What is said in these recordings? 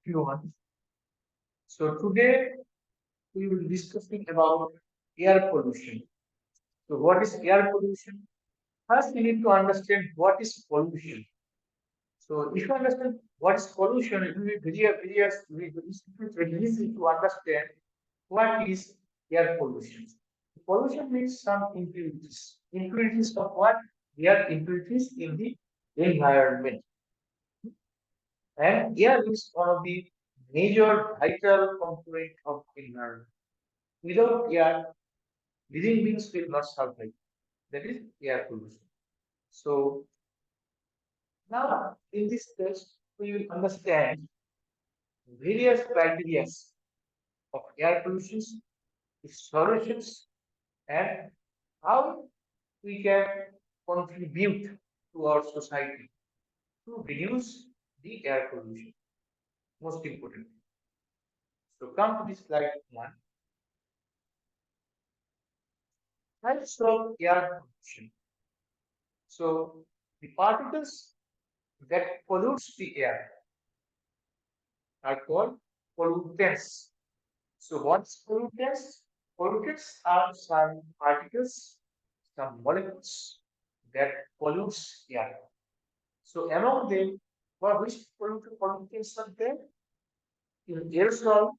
everyone. So today we will be discussing about air pollution. So what is air pollution? First, we need to understand what is pollution. So if you understand what is pollution, it will be very easy to understand what is air pollution. Pollution means some impurities. Impurities of what? Air impurities in the environment. And air is one of the major vital component of environment. Without air, living beings will not survive. That is air pollution. So now in this test, we will understand various criteria of air pollution, its solutions, and how we can contribute to our society to reduce the air pollution. Most important. So come to this slide one. Types of air pollution. So the particles that pollutes the air are called pollutants. So what's pollutants? Pollutants are some particles, some molecules that pollutes air. So among them, which pollutants are there? In aerosol,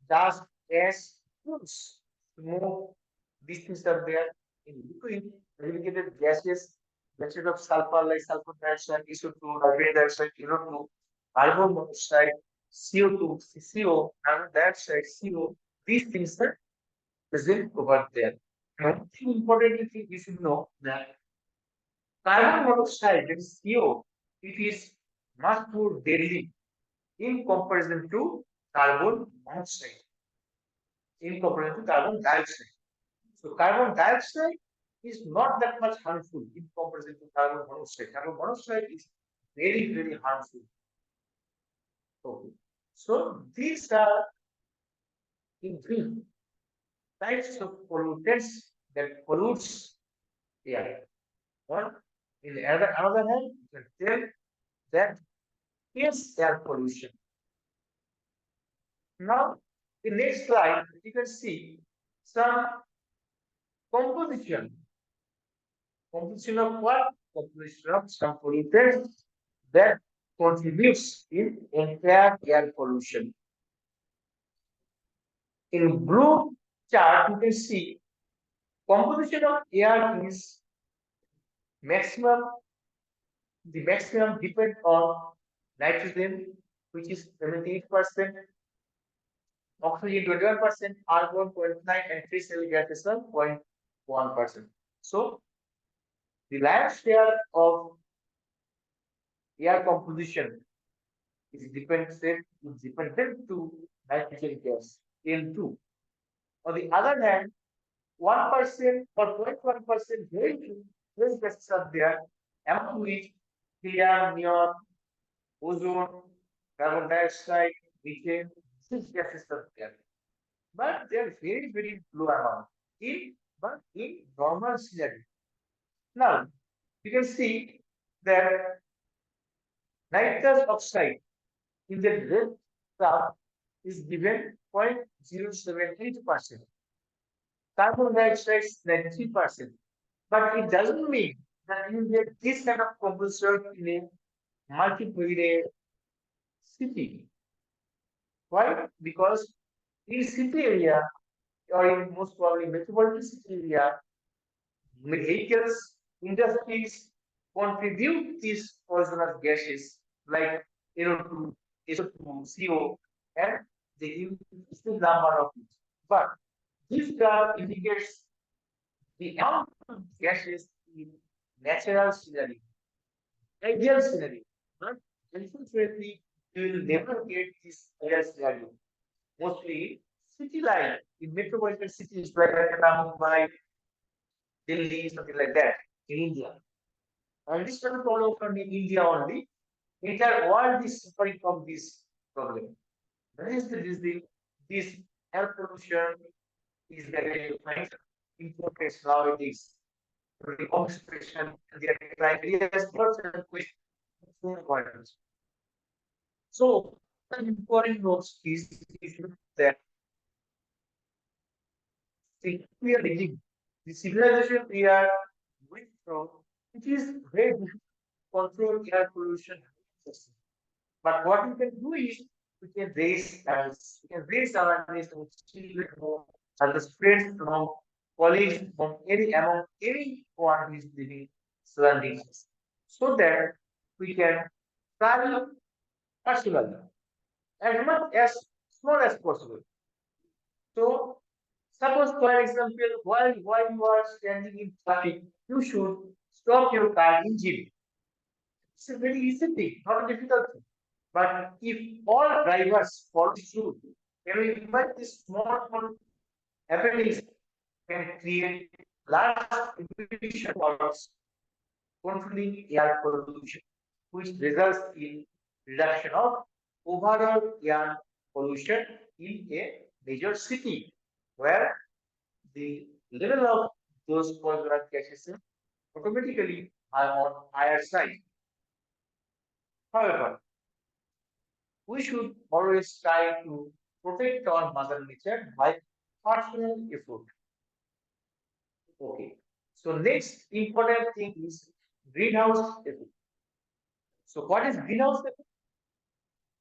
dust, gas, fumes, smoke, these things are there. In liquid, aggregated gases, gases of sulfur like sulfur dioxide, SO2, nitrogen dioxide, NO2, carbon monoxide, CO2, CO, carbon dioxide, CO, these things are present over there. One thing importantly thing you should know that carbon monoxide, that is CO, it is much more deadly in comparison to carbon monoxide, in comparison to carbon dioxide. So carbon dioxide is not that much harmful in comparison to carbon monoxide. Carbon monoxide is very, very harmful. Okay. So these are in brief types of pollutants that pollutes air. One, in the other hand, you can tell that is air pollution. Now, the next slide, you can see some composition. Composition of what? Composition of some pollutants that contributes in entire air pollution. In blue chart, you can see composition of air is maximum. The maximum depends on nitrogen, which is 78%, oxygen 21%, argon 0.9, and trace element gases 0.1%. So the lion's share of air composition is dependent to nitrogen gas N2. On the other hand, 1% or 0.1% very few trace gases are there, among which helium, neon, ozone, carbon dioxide, methane, these gases are there. But they are very, very low amount in normal scenario. Now, you can see that nitrous oxide in the red graph is given 0.078%. Carbon dioxide is 93%. But it doesn't mean that you get this kind of composition in a multi-populated city. Why? Because in city area or in most probably metropolitan city area, vehicles, industries contribute these poisonous gases like NO2, SO2, CO, and they use still number of it. But this graph indicates the amount of gases in natural scenario, ideal scenario. But unfortunately, you will never get this ideal scenario. Mostly city life in metropolitan cities like Mumbai, Delhi, something like that in India. And this kind of problem from in India only. Entire world is suffering from this problem. That is the reason this air pollution is very important nowadays. The observation, the criteria, and questions. So An important note is that we are living, the civilization we are going through, it is very difficult to control air pollution. But what we can do is we can raise awareness. We can raise awareness among children, among other friends, among colleagues, among anyone who is living surroundings us, so that we can try personally as much as small as possible. So, suppose for example, while you are standing in traffic, you should stop your car engine. It's a very easy thing, not a difficult thing. But if all drivers follow suit, can we invite this small happenings can create large emission towards controlling air pollution, which results in reduction of overall air pollution in a major city, where the level of those poisonous gases automatically are on higher side. However, we should always try to protect our mother nature by personal effort. Okay. So next important thing is greenhouse effect. So what is greenhouse effect?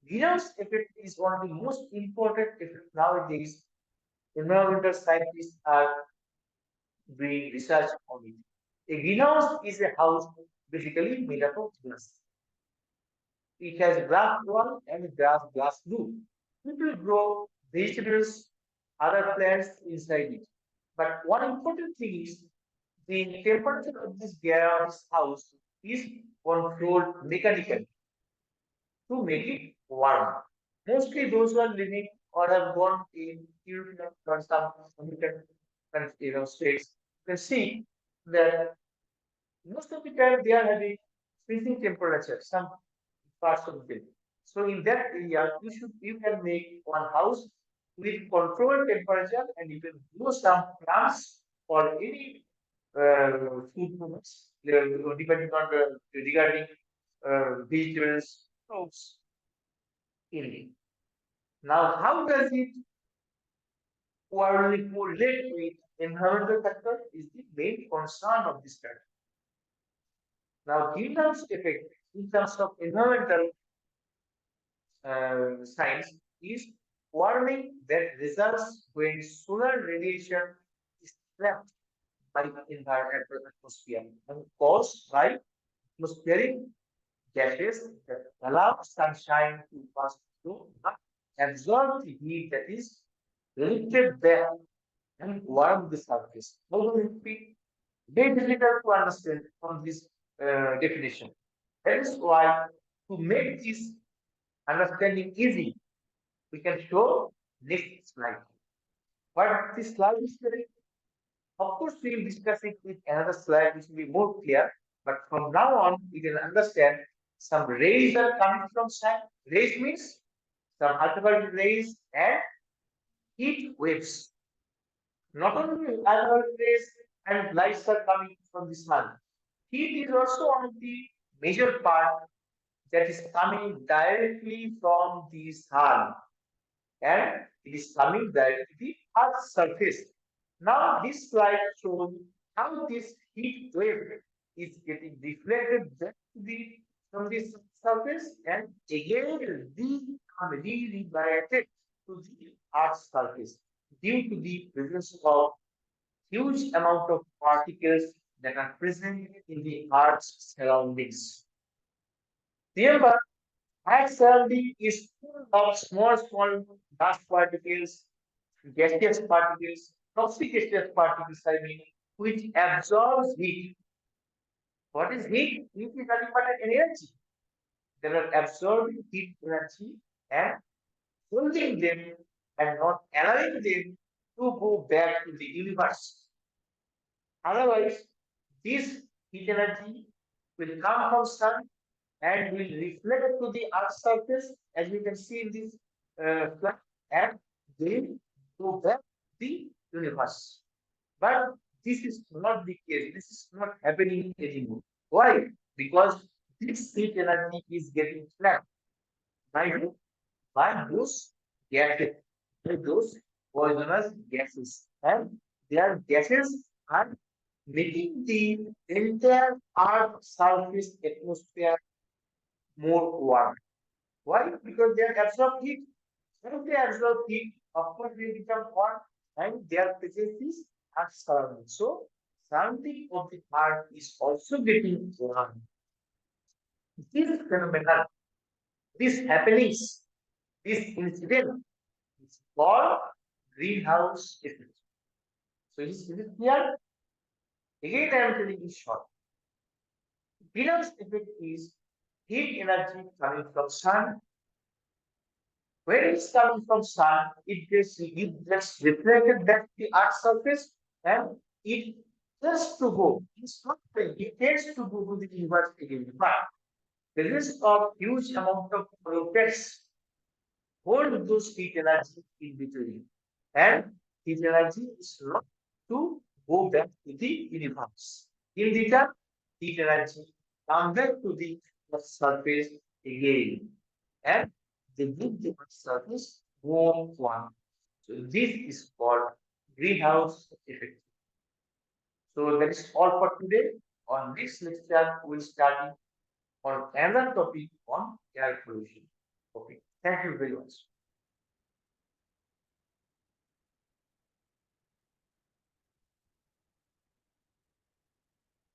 Greenhouse effect is one of the most important effects nowadays. Environmental scientists are doing research on it. A greenhouse is a house basically made up of glass. It has glass wall and glass roof. People grow vegetables, other plants inside it. But one important thing is the temperature of this gas house is controlled mechanically to make it warm. Mostly those who are living or have gone in European or some American states can see that most of the time they are having freezing temperature, some parts of the day. So in that area, you can make one house with controlled temperature, and you can grow some plants or any food products depending on the regarding vegetables, fruits in it. Now, how does it correlate with environmental factor is the main concern of this study. Now, greenhouse effect in terms of environmental science is warming that results when solar radiation is trapped by environmental atmosphere and caused by atmospheric gases that allow sunshine to pass through but absorb the heat that is lifted back and warm the surface. How do it be? Very difficult to understand from this definition. That is why to make this understanding easy, we can show next slide. But this slide is very, of course, we will discuss it with another slide which will be more clear. But from now on, we can understand some rays are coming from sun. Rays means some ultraviolet rays and heat waves. Not only ultraviolet rays and lights are coming from the sun. Heat is also one of the major part that is coming directly from the sun, and it is coming directly to the Earth's surface. Now, this slide shows how this heat wave is getting deflected back to the from this surface and again redirected to the Earth's surface due to the presence of huge amount of particles that are present in the Earth's surroundings. Remember, Earth's surrounding is full of small dust particles, gaseous particles, toxic gaseous particles, I mean, which absorbs heat. What is heat? Heat is nothing but an energy. They are absorbing heat energy and holding them and not allowing them to go back to the universe. Otherwise, this heat energy will come from sun and will reflect to the Earth's surface, as we can see in this slide, and will go back to the universe. But this is not the case. This is not happening anymore. Why? Because this heat energy is getting trapped by who? by those gases, by those poisonous gases. And their gases are making the entire Earth surface atmosphere more warm. Why? Because they are absorb heat. When they absorb heat, of course they become hot and their presence is at surrounding. So surrounding of the earth is also getting warm. This phenomenon, these happenings, this incident is called greenhouse effect. So is it clear? Again, I am telling you short. Greenhouse effect is heat energy coming from sun. When it's coming from sun, it gets reflected back to the earth's surface and it tends to go. It's not going, it tends to go to the universe again. But the risk of huge amount of rockets hold those heat energy in between. And heat energy is not to go back to the universe. In return, heat energy come back to the Earth's surface again. And they give the Earth's surface warm one. So this is called greenhouse effect. So that is all for today. On next lecture, we'll start on another topic on air pollution. Okay. Thank you very much.